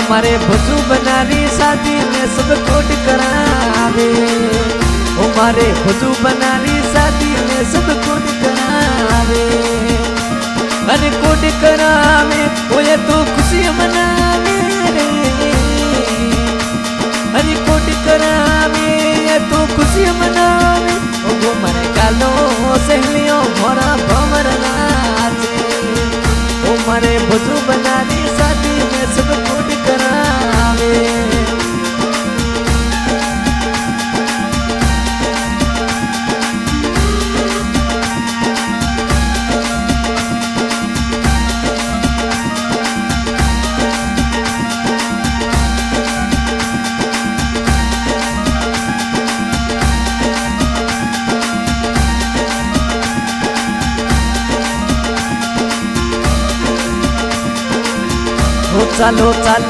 मारे भजू बनारी शादी में सब कोट करावे। ओ मारे भजू बनारी शादी में सब कोट करावे। अरे कोट करावे वो ये तो खुशी मनावे रे। अरे कोट करावे ये तो खुशी मनावे। ओ मारे कालो सहेलियों मोरा भंवर नाचे। ओ मारे भजू बनारी शादी में सब कोट करावे। चलो चलो